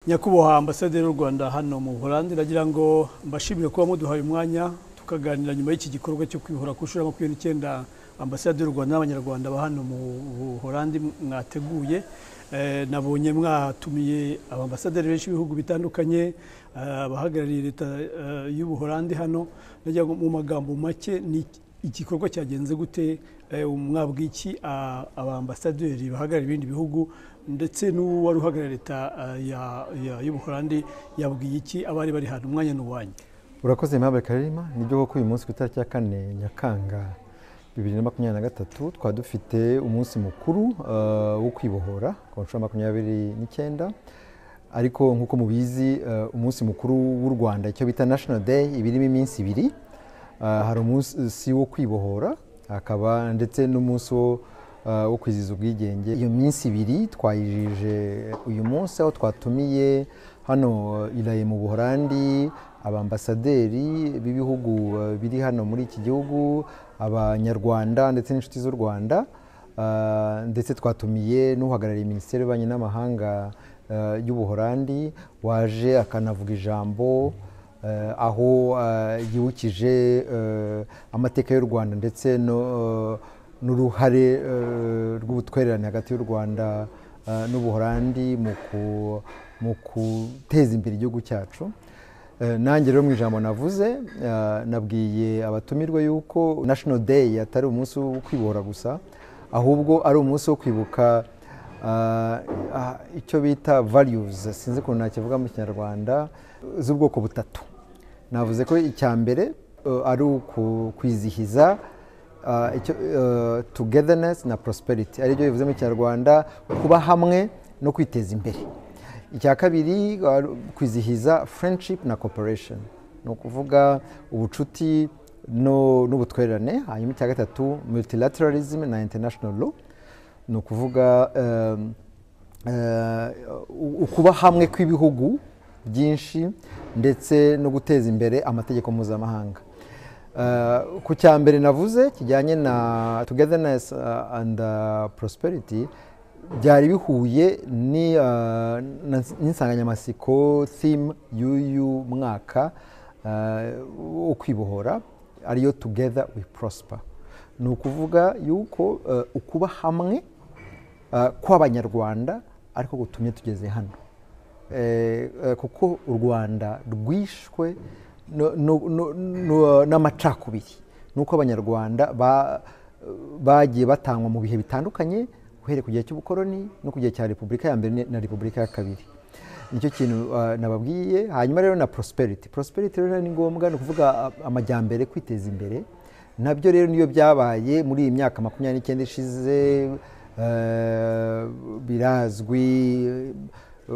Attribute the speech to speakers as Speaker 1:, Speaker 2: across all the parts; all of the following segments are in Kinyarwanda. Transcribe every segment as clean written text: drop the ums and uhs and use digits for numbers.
Speaker 1: Nyakubahwa Ambasaderi w'u Rwanda hano mu Buholandi, ndagira ngo mbashimire kuba muduhaye umwanya tukaganira nyuma y'iki gikorwa cyo kwihora ku nshuro ya 29 Ambasaderi w'u Rwanda n'Abanyarwanda ba hano mu Buholandi mwateguye. Nabonye mwatumiye abambasaderi benshi b'ibihugu bitandukanye, abahagarariye leta y'u Buholandi hano. Ndagira ngo mu magambo make ni igikorwa cyagenze gute, mwabwiki abambasaderi bahagarariye ibindi bihugu ndetse n'uwari uhagarariye leta y'u Buholandi yabwiye iki abari bari hano? Umwanya n'uwanyu.
Speaker 2: Urakoze Aimable Karima. Nibyo koko uyu munsi ku itariki ya 4 Nyakanga 2023 twa dufite umunsi mukuru wo kwibohora ku nshuro 29, ariko nkuko mubizi umunsi mukuru w'u Rwanda icyo bita National Day ibirimo iminsi ibiri. Hari umunsi wo kwibohora, hakaba ndetse n'umunsi wo kwizihiza ubwigenge. Iyo minsi ibiri twayijije uyu munsi aho twatumiye hano iraye mu Buholandi abambasaderi b'ibihugu biri hano muri iki gihugu, Abanyarwanda ndetse n'inshuti z'u Rwanda, ndetse twatumiye n'uhagarariye Minisiteri y'Ububanyi n'Amahanga y'u Buholandi waje akanavuga ijambo aho yibukije amateka y'u Rwanda ndetse n'uruhare rw'ubutwererane hagati y'u Rwanda n'u Buholandi mu guteza imbere igihugu cyacu. Nanjye rero mu ijambo navuze nabwiye abatumirwa yuko National Day atari umunsi wo kwibohora gusa, ahubwo ari umunsi wo kwibuka icyo bita values, sinzi ukuntu nakivuga mu Kinyarwanda, z'ubwoko butatu. Navuze ko icya mbere ari ukwizihiza togetherness na prosperity, ari byo bivuze mu Kinyarwanda kuba hamwe no kwiteza imbere. Icya kabiri kwizihiza friendship na cooperation, no kuvuga ubucuti n'ubutwererane. Hanyuma icya gatatu multilateralism na international law, no kuvuga ukuba hamwe kw'ibihugu byinshi ndetse no guteza imbere amategeko mpuzamahanga. Ku cya mbere navuze kijyanye na togetherness and prosperity, byari bihuye n'insanganyamatsiko theme y'uyu mwaka wo kwibohora, ariyo together we prosper. Ni ukuvuga yuko ukuba hamwe kw'Abanyarwanda ariko gutumye tugeze hano, kuko u Rwanda rwishwe n'amacakubiri, nuko Abanyarwanda bagiye batangwa mu bihe bitandukanye, uhereye ku gihe cy'ubukoloni no ku gihe cya Repubulika ya mbere na Repubulika ya kabiri. Nicyo kintu nababwiye. Hanyuma rero na prosperity rero ni ngombwa, ni ukuvuga amajyambere, kwiteza imbere. Nabyo rero niyo byabaye muri iyi myaka 29 ishize. Birazwi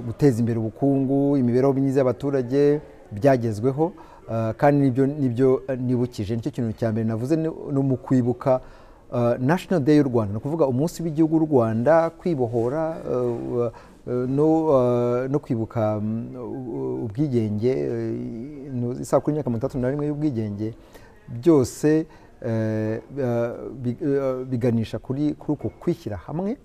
Speaker 2: guteza imbere ubukungu, imibereho myiza y'abaturage byagezweho, kandi nibyo nibukije. Nicyo kintu cya mbere navuze, no mu kwibuka National Day y'u Rwanda, no kuvuga umunsi w'igihugu w'u Rwanda, kwibohora no kwibuka ubwigenge, isabukuru y'imyaka 31 y'ubwigenge. Byose biganisha kuri uko kwishyira hamwe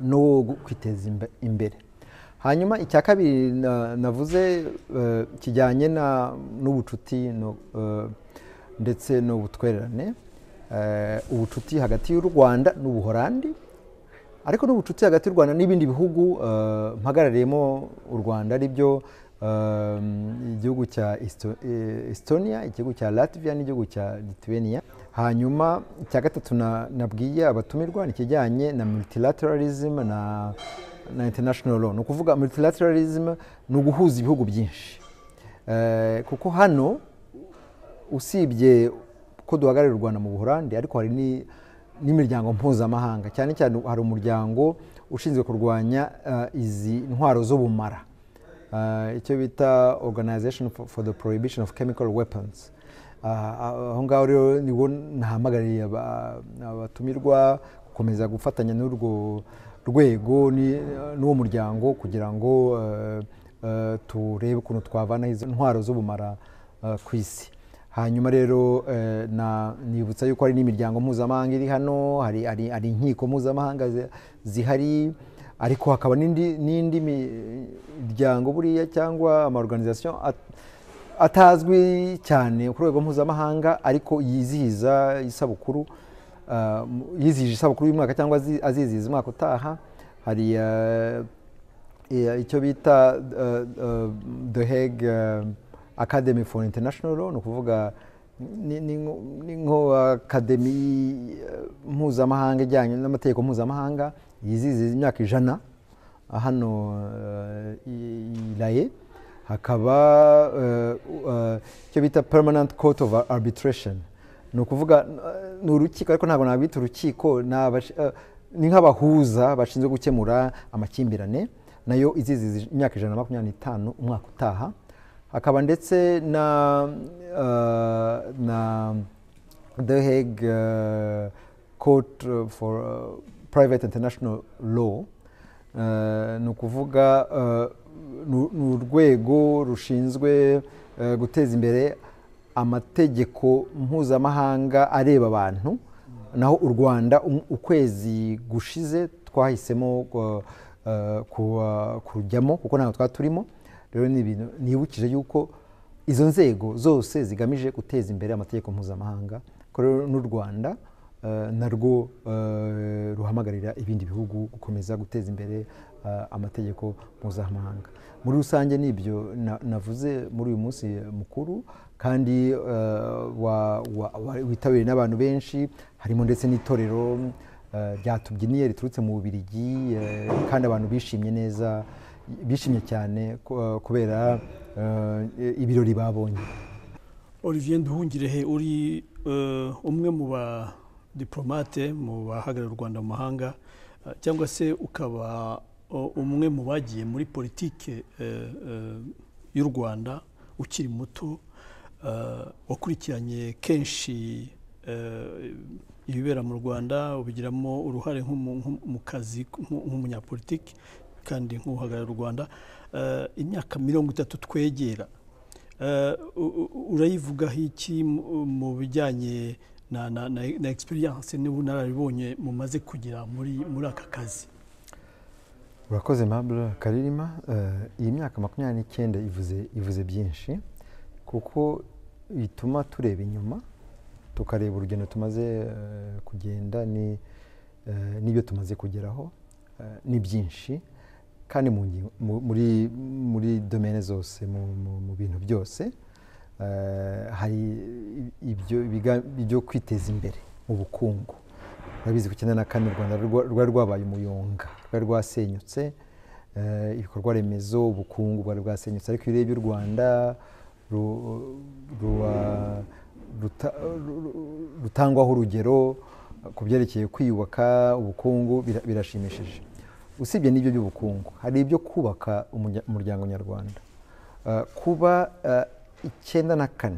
Speaker 2: no kwiteza imbere. Hanyuma icya kabiri navuze kijyanye n'ubucuti ndetse n'ubutwererane, ubucuti hagati y'u Rwanda n'u Buholandi, ariko n'ubucuti hagati y'u Rwanda n'ibindi bihugu mpagarariyemo u Rwanda, ari byo igihugu cya Estonia, igihugu cya Latvia n'igihugu cya Lithuania. Hanyuma icya gatatu nabwiye abatumirwa ni kijyanye na multilateralism na international law. No kuvuga multilateralism ni uguhuza ibihugu byinshi, kuko hano usibye ko duhagararira u Rwanda mu Buholandi, ariko hari n'imiryango mpuzamahanga. Cyane cyane hari umuryango ushinzwe kurwanya izi ntwaro zo bumara, icyo bita Organization for the Prohibition of Chemical Weapons. Aho ngaho rero niwo nahamagariye abatumirwa gukomeza gufatanya n'urwo rwego n'uwo muryango kugira ngo turebe ukuntu twavana izo ntwaro zo bumara ku isi. Hanyuma rero nibutsa yuko hari n'imiryango mpuzamahanga iri hano, hari inkiko mpuzamahanga zihari, ariko hakaba n'indi miryango buriya cyangwa amaorganisation atazwi cyane ku rwego mpuzamahanga ariko yizihije isabukuru y'umwaka cyangwa azizihiza umwaka utaha. Hari icyo bita The Hague Academy for International Law, ni ukuvuga ni nko akademi mpuzamahanga ijyanye n'amategeko mpuzamahanga yizihiza imyaka 100 hano ilaye. Hakaba icyo bita Permanent Court of Arbitration, ni ukuvuga ni urukiko ariko ntabwo nabita urukiko, ni nk'abahuza bashinzwe gukemura amakimbirane, nayo izizihiza imyaka 125 umwaka utaha. Hakaba ndetse na The Hague Court for Private International Law, ni ukuvuga ni urwego rushinzwe guteza imbere amategeko mpuzamahanga areba abantu. Naho u Rwanda ukwezi gushize twahisemo kurujyamo kuko ntabwo twaturimo. Rero ni ibintu nibukije yuko izo nzego zose zigamije guteza imbere amategeko mpuzamahanga, ko rero n'u Rwanda narwo ruhamagarira ibindi bihugu gukomeza guteza imbere amategeko mpuzamahanga. Muri rusange nibyo navuze muri uyu munsi mukuru, kandi witabiriwe n'abantu benshi, harimo ndetse n'itorero ryatubyiniye riturutse mu Bubiligi, kandi abantu bishimye cyane kubera ibirori babonye.
Speaker 1: Olivier Nduhungirehe, uri umwe mu ba diplomate mu bahagarariye u Rwanda mu mahanga, cyangwa se ukaba umwe mu bagiye muri politike y'u Rwanda ukiri muto, wakurikiranye kenshi ibibera mu Rwanda, ubigiramo uruhare mu kazi nk'umunyapolitiki kandi nk'uhagarariye u Rwanda. Imyaka 30 twegera, urayivugaho iki mu bijyanye na experience n'ubunararibonye mumaze kugira muri aka kazi?
Speaker 2: Urakoze Mabla Karirima. Iyi myaka 29 ivuze byinshi, kuko bituma tureba inyuma tukareba urugendo tumaze kugenda n'ibyo tumaze kugeraho. Ni byinshi kandi muri domaine zose, mu bintu byose. Hari ibyo kwiteza imbere mu bukungu. Urabizi ku 94 u Rwanda rwari rwabaye umuyonga, rwari rwasenyutse, ibikorwa remezo, ubukungu bwari bwasenyutse. Ariko iyo urebye u Rwanda rutangwaho urugero ku byerekeye kwiyubaka ubukungu, birashimishije. Usibye n'ibyo by'ubukungu, hari ibyo kubaka umuryango nyarwanda. Kuba 94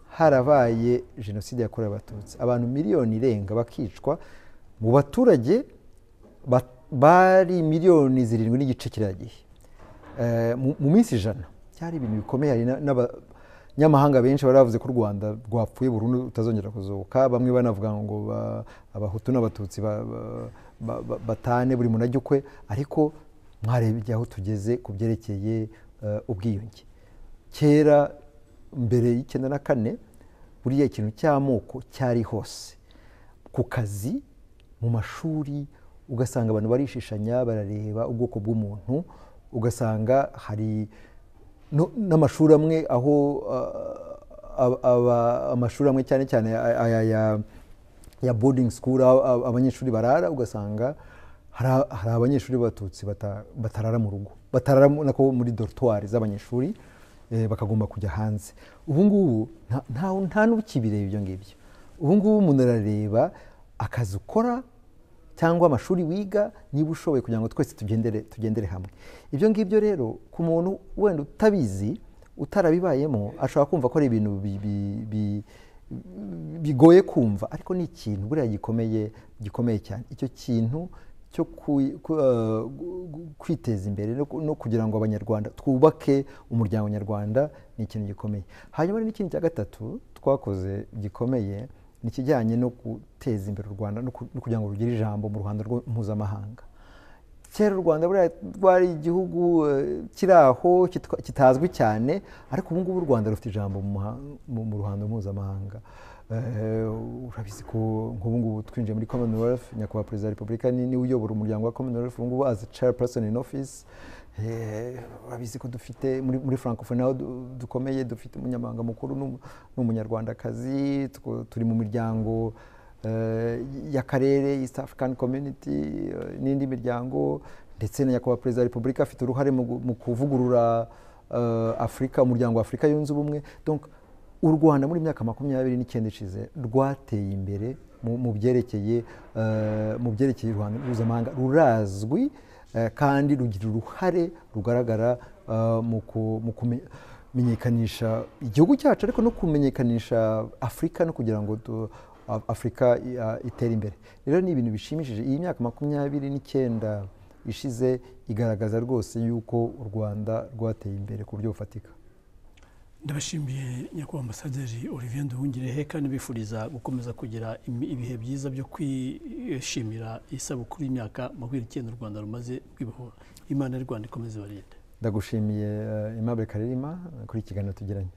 Speaker 2: harabaye jenoside yakorewe Abatutsi, abantu miliyoni irenga bakicwa, mu baturage bari miliyoni 7 n'igice kiriya gihe. Mu minsi 100 cyari ibintu bikomeye. Hari n'abanyamahanga benshi baravuze ko u Rwanda rwapfuye burundu utazongera kuzuka. Bamwe banavuga ngo abahutu n'abatutsi batane buri muntu ajya ukwe. Ariko mwarebye aho tugeze ku byerekeye ubwiyunge. Kera mbere y'94 buriya ikintu cy'amoko cyari hose, ku kazi, mu mashuri, ugasanga abantu barishishanya barareba ubwoko bw'umuntu. Ugasanga hari n'amashuri amwe aho amashuri amwe cyane cyane ya boarding school, abanyeshuri barara. Ugasanga hari abanyeshuri b'Abatutsi batarara mu rugo, batarara nako muri dortoir z'abanyeshuri, bakagomba kujya hanze. Ubu ngubu nta n'ukibireba ibyo ngibyo. Ubu ngubu umuntu arareba akazi ukora cyangwa amashuri wiga, niba ushoboye kugira ngo twese tugendere hamwe. Ibyo ngibyo rero ku muntu wenda utabizi, utarabibayemo, ashobora kumva ko ari ibintu bigoye kumva, ariko ni ikintu buriya gikomeye cyane. Icyo kintu cyo kwiteza imbere no kugira ngo abanyarwanda twubake umuryango nyarwanda ni ikintu gikomeye. Hanyuma n'ikindi cya gatatu twakoze gikomeye ni kijyanye no guteza imbere u Rwanda no kugira ngo rugire ijambo mu ruhando mpuzamahanga. kera u Rwanda rwari igihugu kiri aho kitazwi cyane, ariko ubu ngubu u Rwanda rufite ijambo mu ruhando mpuzamahanga. Urabizi ko nk'ubu ngubu twinjiye muri Commonwealth, nyakubahwa perezida wa repubulika niwe uyobora umuryango wa Commonwealth ubu ngubu as chairperson in office. Urabizi ko dufite muri francophonie naho dukomeye, dufite umunyamabanga mukuru n'umunyarwandakazi, turi mu miryango y'akarere, East African Community n'indi miryango, ndetse na nyakubahwa perezida wa repubulika afite uruhare mu kuvugurura Afurika, umuryango wa Afurika yunze ubumwe. Donc u Rwanda muri myaka 29 ishize rwateye imbere mu byerekeye uruhando mpuzamahanga, rurazwi kandi rugira uruhare rugaragara mu kumenyekanisha igihugu cyacu, ariko no kumenyekanisha Afurika no kugira ngo Afurika itere imbere. Rero ni ibintu bishimishije. Iyi myaka 29 ishize igaragaza rwose yuko u Rwanda rwateye imbere ku buryo bufatika.
Speaker 1: Ndabashimiye nyakubahwa Ambasaderi Olivier Nduhungirehe, kandi bifuriza gukomeza kugira ibihe byiza byo kwishimira isabukuru y'imyaka 29 u Rwanda rumaze kwibohora. Imana y'u Rwanda ikomeze barinde.
Speaker 2: Ndagushimiye Aimable Karirima kuri ikiganiro tugiranye.